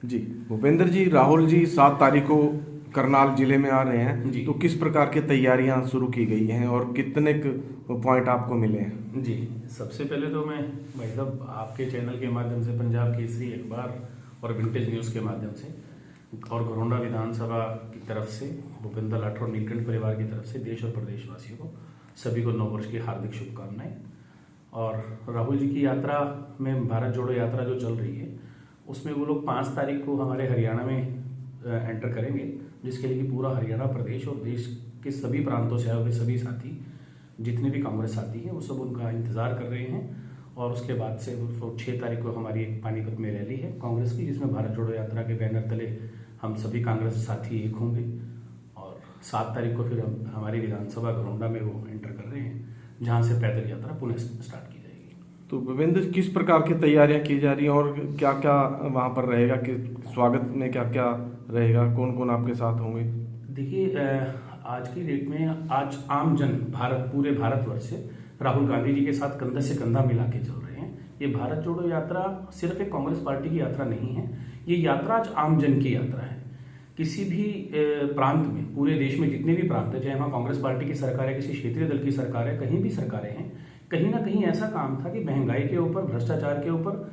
जी भूपेंद्र जी, राहुल जी 7 तारीख को करनाल जिले में आ रहे हैं, जी तो किस प्रकार की तैयारियां शुरू की गई हैं और कितने पॉइंट आपको मिले हैं? जी। सबसे पहले तो मैं भाई साहब आपके चैनल के माध्यम से, पंजाब केसरी अखबार और विंटेज न्यूज़ के माध्यम से और घरोंडा विधानसभा की तरफ से, भूपेंद्र लाठौर नीलकंठ परिवार की तरफ से देश और प्रदेशवासियों को सभी को नववर्ष की हार्दिक शुभकामनाएं। और राहुल जी की यात्रा में, भारत जोड़ो यात्रा जो चल रही है, उसमें वो लोग 5 तारीख को हमारे हरियाणा में एंटर करेंगे, जिसके लिए कि पूरा हरियाणा प्रदेश और देश के सभी प्रांतों से आए हुए सभी साथी, जितने भी कांग्रेस साथी हैं, वो सब उनका इंतजार कर रहे हैं। और उसके बाद से 6 तारीख को हमारी एक पानीपत में रैली है कांग्रेस की, जिसमें भारत जोड़ो यात्रा के बैनर तले हम सभी कांग्रेस साथी एक होंगे। और 7 तारीख को फिर हम हमारी विधानसभा घरोंडा में वो एंटर कर रहे हैं, जहाँ से पैदल यात्रा पुनः स्टार्ट की जाएगी। तो भूपेंद्र जी, किस प्रकार की तैयारियां की जा रही हैं और क्या क्या वहां पर रहेगा, कि स्वागत में क्या क्या रहेगा, कौन कौन आपके साथ होंगे? देखिए, आज की डेट में आज आम जन भारत, पूरे भारतवर्ष से राहुल गांधी जी के साथ कंधे से कंधा मिला के चल रहे हैं। ये भारत जोड़ो यात्रा सिर्फ एक कांग्रेस पार्टी की यात्रा नहीं है, ये यात्रा आज आम जन की यात्रा है। किसी भी प्रांत में, पूरे देश में जितने भी प्रांत है, चाहे वहाँ कांग्रेस पार्टी की सरकार है, किसी क्षेत्रीय दल की सरकार है, कहीं भी सरकारें हैं, कहीं ना कहीं ऐसा काम था कि महंगाई के ऊपर, भ्रष्टाचार के ऊपर,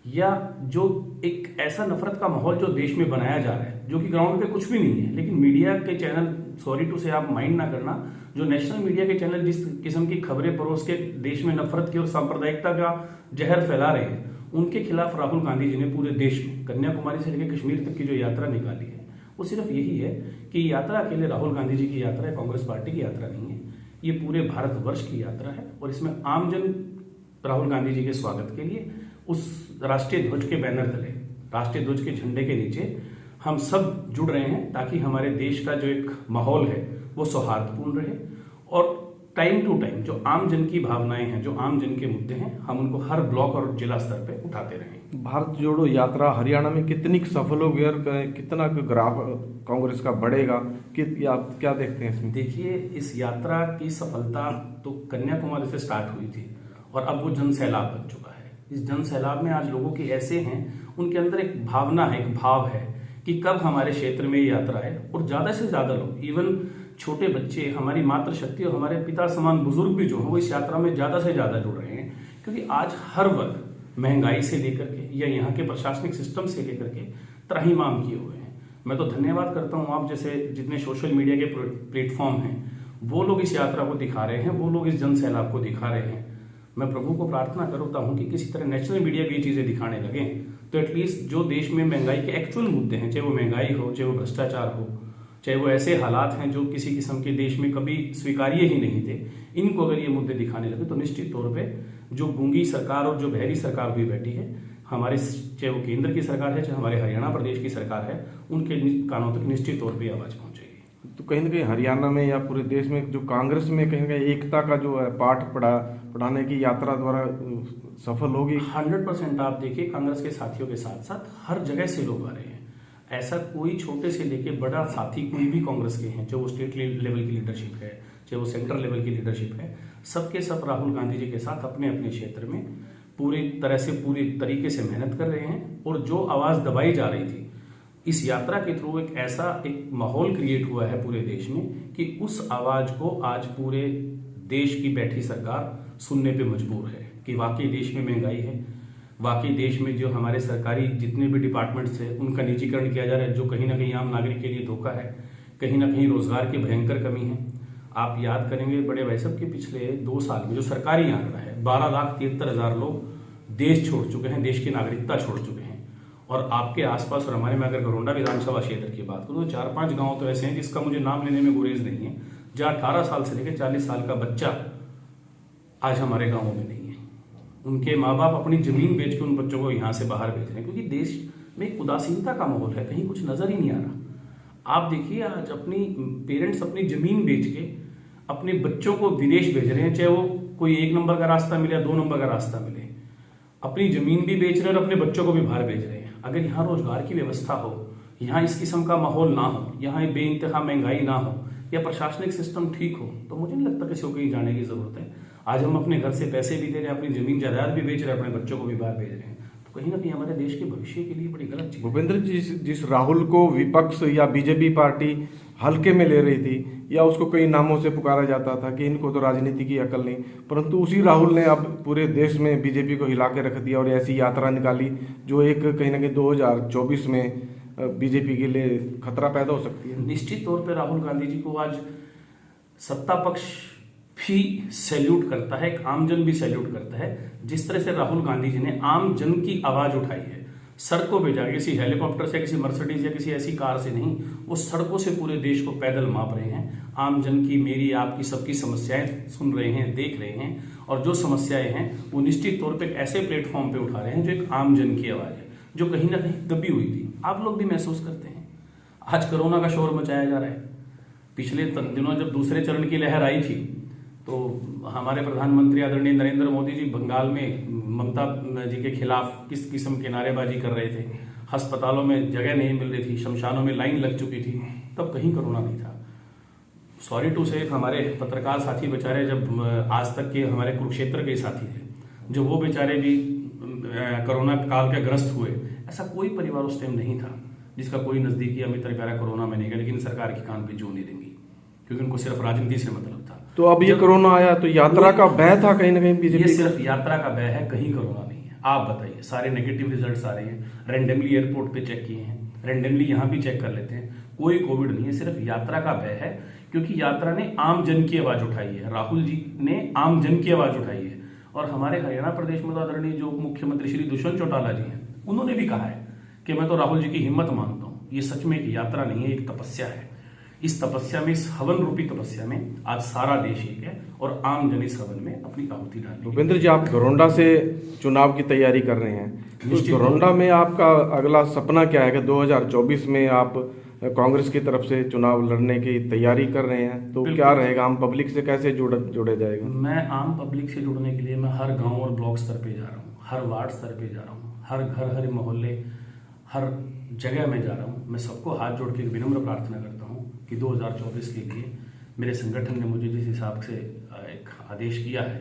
या जो एक ऐसा नफरत का माहौल जो देश में बनाया जा रहा है, जो कि ग्राउंड पे कुछ भी नहीं है, लेकिन मीडिया के चैनल, सॉरी टू से, आप माइंड ना करना, जो नेशनल मीडिया के चैनल जिस किस्म की खबरें परोस के देश में नफरत की और सांप्रदायिकता का जहर फैला रहे हैं, उनके खिलाफ राहुल गांधी जी ने पूरे देश में कन्याकुमारी से लेकर कश्मीर तक की जो यात्रा निकाली है, वो सिर्फ यही है कि यात्रा अकेले राहुल गांधी जी की यात्रा है, कांग्रेस पार्टी की यात्रा नहीं है। ये पूरे भारतवर्ष की यात्रा है और इसमें आमजन राहुल गांधी जी के स्वागत के लिए उस राष्ट्रीय ध्वज के बैनर तले, राष्ट्रीय ध्वज के झंडे के नीचे हम सब जुड़ रहे हैं, ताकि हमारे देश का जो एक माहौल है वो सौहार्दपूर्ण रहे और टाइम टू टाइम जो आम जन की भावनाएं हैं, जो आम जन के मुद्दे हैं, हम उनको हर ब्लॉक और जिला स्तर पे उठाते रहें। भारत जोड़ो यात्रा हरियाणा में कितनी सफल होगी और कितना ग्राफ कांग्रेस का बढ़ेगा, कि आप क्या देखते हैं इसमें? देखिए, इस यात्रा की सफलता तो कन्याकुमारी से स्टार्ट हुई थी और अब वो जन सैलाब बन चुका है। इस जन सैलाब में आज लोगों के ऐसे हैं, उनके अंदर एक भावना है, एक भाव है कि कब हमारे क्षेत्र में ये यात्रा है। और ज्यादा से ज्यादा लोग, इवन छोटे बच्चे, हमारी मातृशक्ति और हमारे पिता समान बुजुर्ग भी जो हैं, वो इस यात्रा में ज्यादा से ज्यादा जुड़ रहे हैं, क्योंकि आज हर वर्ग महंगाई से लेकर के या यहाँ के प्रशासनिक सिस्टम से लेकर के त्राहिमाम किए हुए हैं। मैं तो धन्यवाद करता हूँ आप जैसे जितने सोशल मीडिया के प्लेटफॉर्म हैं, वो लोग इस यात्रा को दिखा रहे हैं, वो लोग इस जन सैलाब को दिखा रहे हैं। मैं प्रभु को प्रार्थना करता हूँ कि किसी तरह नेशनल मीडिया भी ये चीजें दिखाने लगे, तो एटलीस्ट जो देश में महंगाई के एक्चुअल मुद्दे हैं, चाहे वो महंगाई हो, चाहे वो भ्रष्टाचार हो, चाहे वो ऐसे हालात हैं जो किसी किस्म के देश में कभी स्वीकार्य ही नहीं थे, इनको अगर ये मुद्दे दिखाने लगे तो निश्चित तौर पे जो गूंगी सरकार और जो बहरी सरकार हुई बैठी है हमारे, चाहे वो केंद्र की सरकार है, चाहे हमारे हरियाणा प्रदेश की सरकार है, उनके कानों तक निश्चित तौर पर आवाज पहुंचेगी। तो कहीं ना कहीं हरियाणा में या पूरे देश में जो कांग्रेस में कहीं ना कहीं एकता का जो है पाठ पढ़ाने की यात्रा द्वारा सफल होगी। 100% आप देखिए, कांग्रेस के साथियों के साथ साथ हर जगह से लोग आ रहे हैं। ऐसा कोई छोटे से लेके बड़ा साथी कोई भी कांग्रेस के हैं, चाहे वो स्टेट लेवल की लीडरशिप है, चाहे वो सेंट्रल लेवल की लीडरशिप है, सबके सब राहुल गांधी जी के साथ अपने अपने क्षेत्र में पूरी तरह से, पूरी तरीके से मेहनत कर रहे हैं। और जो आवाज दबाई जा रही थी, इस यात्रा के थ्रू एक ऐसा एक माहौल क्रिएट हुआ है पूरे देश में कि उस आवाज को आज पूरे देश की बैठी सरकार सुनने पे मजबूर है कि वाकई देश में महंगाई है, वाकई देश में जो हमारे सरकारी जितने भी डिपार्टमेंट्स हैं उनका निजीकरण किया जा रहा है, जो कहीं ना कहीं आम नागरिक के लिए धोखा है, कहीं ना कहीं रोजगार की भयंकर कमी है। आप याद करेंगे बड़े भाई साहब के पिछले 2 साल में जो सरकारी आंकड़ा है, 12,73,000 लोग देश छोड़ चुके हैं, देश की नागरिकता छोड़ चुके हैं। और आपके आसपास और हमारे में अगर घरोंडा विधानसभा क्षेत्र की बात करूं तो 4-5 गांव तो ऐसे हैं जिसका मुझे नाम लेने में गुरेज नहीं है, जहां 18 साल से लेकर 40 साल का बच्चा आज हमारे गांवों में नहीं है। उनके माँ बाप अपनी जमीन बेच के उन बच्चों को यहाँ से बाहर भेज रहे हैं, क्योंकि देश में एक उदासीनता का माहौल है, कहीं कुछ नजर ही नहीं आ रहा। आप देखिए, आज अपनी पेरेंट्स अपनी जमीन बेच के अपने बच्चों को विदेश भेज रहे हैं, चाहे वो कोई 1 नंबर का रास्ता मिले या 2 नंबर का रास्ता मिले, अपनी जमीन भी बेच रहे हैं और अपने बच्चों को भी बाहर भेज रहे हैं। अगर यहाँ रोजगार की व्यवस्था हो, यहाँ इस किस्म का माहौल ना हो, यहाँ बेइंतहा महंगाई ना हो, या प्रशासनिक सिस्टम ठीक हो, तो मुझे नहीं लगता किसी को कहीं जाने की जरूरत है। आज हम अपने घर से पैसे भी दे रहे हैं, अपनी जमीन जायदाद भी बेच रहे हैं, अपने बच्चों को भी बाहर भेज रहे हैं। तो कहीं ना कहीं हमारे देश के भविष्य के लिए बड़ी गलत चीज है। भूपेंद्र जी, जिस राहुल को विपक्ष या बीजेपी पार्टी हल्के में ले रही थी या उसको कई नामों से पुकारा जाता था कि इनको तो राजनीति की अकल नहीं, परंतु उसी राहुल ने अब पूरे देश में बीजेपी को हिला के रख दिया और ऐसी यात्रा निकाली जो एक कहीं ना कहीं 2024 में बीजेपी के लिए खतरा पैदा हो सकती है। निश्चित तौर पर राहुल गांधी जी को आज सत्ता पक्ष भी सैल्यूट करता है, एक आमजन भी सैल्यूट करता है। जिस तरह से राहुल गांधी जी ने आम जन की आवाज उठाई है, सड़कों पे जाके, किसी हेलीकॉप्टर से, किसी मर्सिडीज या किसी ऐसी कार से नहीं, वो सड़कों से पूरे देश को पैदल माप रहे हैं। आम जन की, मेरी, आपकी, सबकी समस्याएं सुन रहे हैं, देख रहे हैं, और जो समस्याएं हैं वो निश्चित तौर पे एक ऐसे प्लेटफॉर्म पे उठा रहे हैं जो एक आम जन की आवाज है, जो कहीं ना कहीं दबी हुई थी। आप लोग भी महसूस करते हैं। आज कोरोना का शोर मचाया जा रहा है। पिछले दिनों जब दूसरे चरण की लहर आई थी तो हमारे प्रधानमंत्री आदरणीय नरेंद्र मोदी जी बंगाल में ममता जी के खिलाफ किस किस्म की नारेबाजी कर रहे थे। अस्पतालों में जगह नहीं मिल रही थी, शमशानों में लाइन लग चुकी थी, तब कहीं कोरोना नहीं था। सॉरी टू से हमारे पत्रकार साथी बेचारे, जब आज तक के हमारे कुरुक्षेत्र के साथी थे, जो वो बेचारे भी कोरोना काल के ग्रस्त हुए। ऐसा कोई परिवार उस टाइम नहीं था जिसका कोई नजदीकी अमित प्यारा कोरोना में नहीं गया, लेकिन सरकार की कान पे जू नहीं देंगी क्योंकि उनको सिर्फ राजनीति से मतलब था। तो अब ये कोरोना आया तो यात्रा का भय था कहीं ना कहीं बीजेपी। ये सिर्फ यात्रा का भय है, कहीं कोरोना नहीं है। आप बताइए, सारे नेगेटिव रिजल्ट्स आ रहे हैं, रेंडमली एयरपोर्ट पे चेक किए हैं, रेंडमली यहाँ भी चेक कर लेते हैं, कोई कोविड नहीं है, सिर्फ यात्रा का भय है। क्योंकि यात्रा ने आम जन की आवाज उठाई है, राहुल जी ने आम जन की आवाज उठाई है। और हमारे हरियाणा प्रदेश में तो आदरणीय जो मुख्यमंत्री श्री दुष्यंत चौटाला जी हैं, उन्होंने भी कहा है कि मैं तो राहुल जी की हिम्मत मानता हूँ, ये सच में एक यात्रा नहीं है, एक तपस्या है। इस तपस्या में, इस हवन रूपी तपस्या में आज सारा देश एक है और आम जन इस हवन में अपनी आहुति डालेंगे। भूपेंद्र जी, आप घरौंडा से चुनाव की तैयारी कर रहे हैं, तो घरौंडा में आपका अगला सपना क्या है कि 2024 में आप कांग्रेस की तरफ से चुनाव लड़ने की तैयारी कर रहे हैं, तो क्या रहेगा, आम पब्लिक से कैसे जुड़े जाएगा? मैं आम पब्लिक से जुड़ने के लिए मैं हर गांव और ब्लॉक स्तर पे जा रहा हूँ, हर वार्ड स्तर पे जा रहा हूँ, हर घर, हर मोहल्ले, हर जगह में जा रहा हूँ। मैं सबको हाथ जोड़ के विनम्र प्रार्थना करता हूँ कि 2024 के लिए मेरे संगठन ने मुझे जिस हिसाब से एक आदेश किया है,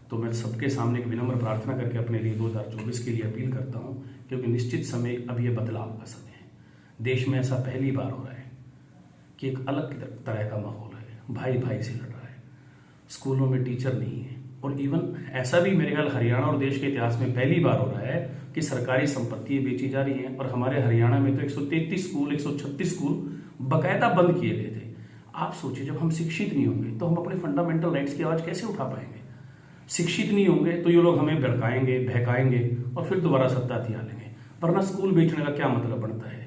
तो मैं सबके सामने एक विनम्र प्रार्थना करके अपने लिए 2024 के लिए अपील करता हूँ। क्योंकि निश्चित समय अब ये बदलाव का समय है। देश में ऐसा पहली बार हो रहा है कि एक अलग तरह का माहौल है, भाई भाई से लड़ रहा है, स्कूलों में टीचर नहीं है। और इवन ऐसा भी मेरे ख्याल हरियाणा और देश के इतिहास में पहली बार हो रहा है कि सरकारी संपत्ति बेची जा रही है। और हमारे हरियाणा में तो 133 स्कूल, 136 स्कूल बकायदा बंद किए गए थे। आप सोचिए, जब हम शिक्षित नहीं होंगे तो हम अपने फंडामेंटल राइट्स की आवाज कैसे उठा पाएंगे? शिक्षित नहीं होंगे तो ये लोग हमें भड़काएंगे, बहकाएंगे और फिर दोबारा सत्ता हथिया लेंगे। वरना स्कूल बेचने का क्या मतलब बनता है?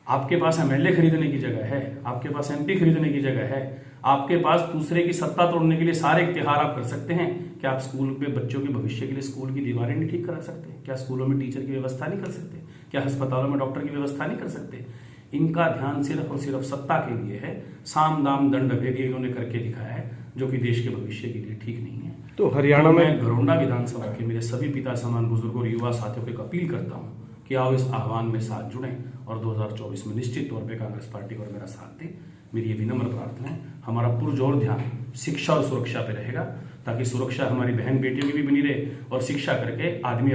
आपके पास एमएलए खरीदने की जगह है, आपके पास एमपी खरीदने की जगह है, आपके पास दूसरे की सत्ता तोड़ने के लिए सारे इख्तियार आप कर सकते हैं। क्या आप स्कूल में बच्चों के भविष्य के लिए स्कूल की दीवारें नहीं ठीक करा सकते? क्या स्कूलों में टीचर की व्यवस्था नहीं कर सकते? क्या अस्पतालों में डॉक्टर की व्यवस्था नहीं कर सकते? इनका ध्यान सिर्फ और सिर्फ सत्ता के लिए है। साम दाम दंड भेद इन्होंने करके दिखाया है, जो कि देश के भविष्य के लिए ठीक नहीं है। तो हरियाणा में घरौंडा विधानसभा के मेरे सभी पिता समान बुजुर्गों और युवा साथियों को अपील करता हूँ कि आओ इस आह्वान में साथ जुड़ें और 2024 में निश्चित तौर पे कांग्रेस पार्टी को मेरा साथ दें। मेरी ये विनम्र प्रार्थना है। हमारा पुरजोर ध्यान शिक्षा और सुरक्षा पे रहेगा, ताकि सुरक्षा हमारी बहन बेटियों की भी बनी रहे और शिक्षा करके आदमी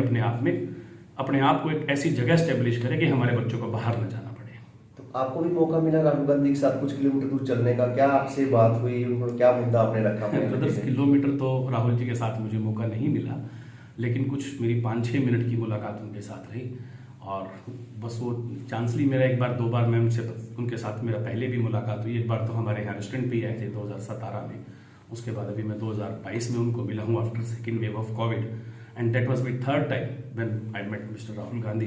अपने आप को एक ऐसी जगह स्टेब्लिश करे कि हमारे बच्चों को बाहर न जाना पड़े। तो आपको भी मौका मिला राहुल गांधी के साथ कुछ किलोमीटर दूर चलने का, क्या आपसे बात हुई, उनको क्या मुद्दा आपने रखा? 10 किलोमीटर तो राहुल जी के साथ मुझे मौका नहीं मिला, लेकिन कुछ मेरी 5-6 मिनट की मुलाकात उनके साथ रही। और बस वो चांसली मेरा एक बार 2 बार मैं उनके साथ मेरा पहले भी मुलाकात हुई। एक बार तो हमारे यहाँ रेस्टोरेंट पे आए थे 2017 में। उसके बाद अभी मैं 2022 में उनको मिला हूँ after second wave of covid, and that was my third time when I met mister Rahul Gandhi.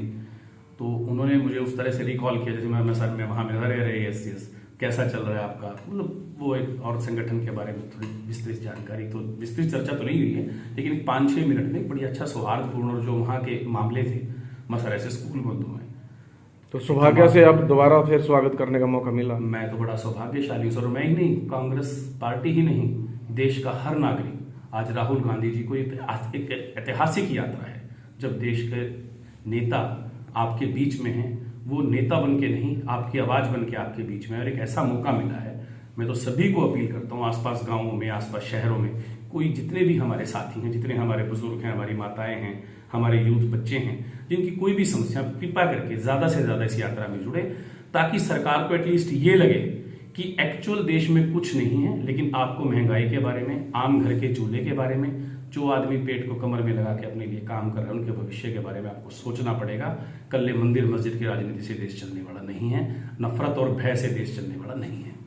तो उन्होंने मुझे उस तरह से रिकॉल किया जैसे मैं सर मैं वहाँ में रह रहे यस कैसा चल रहा है आपका, मतलब वो एक और संगठन के बारे में थोड़ी विस्तृत जानकारी, तो विस्तृत चर्चा तो नहीं हुई है, लेकिन 5-6 मिनट में बड़ी अच्छा सौहार्दपूर्ण और जो वहाँ के मामले थे, मैं सर ऐसे स्कूल बंद हुए। तो सौभाग्य से अब दोबारा फिर स्वागत करने का मौका मिला। मैं तो बड़ा सौभाग्यशाली हूँ सर। मैं ही नहीं, कांग्रेस पार्टी ही नहीं, देश का हर नागरिक आज राहुल गांधी जी को एक ऐतिहासिक यात्रा है। जब देश के नेता आपके बीच में हैं, वो नेता बन के नहीं, आपकी आवाज बन के आपके बीच में, और एक ऐसा मौका मिला है। मैं तो सभी को अपील करता हूँ, आसपास गांवों में, आसपास शहरों में, कोई जितने भी हमारे साथी हैं, जितने हमारे बुजुर्ग हैं, हमारी माताएं हैं, हमारे यूथ बच्चे हैं जिनकी कोई भी समस्या, कृपा करके ज़्यादा से ज़्यादा इस यात्रा में जुड़े, ताकि सरकार को एटलीस्ट ये लगे कि एक्चुअल देश में कुछ नहीं है, लेकिन आपको महंगाई के बारे में, आम घर के चूल्हे के बारे में, जो आदमी पेट को कमर में लगा के अपने लिए काम कर रहे हैं उनके भविष्य के बारे में आपको सोचना पड़ेगा। कल मंदिर मस्जिद की राजनीति से देश चलने वाला नहीं है, नफरत और भय से देश चलने वाला नहीं है।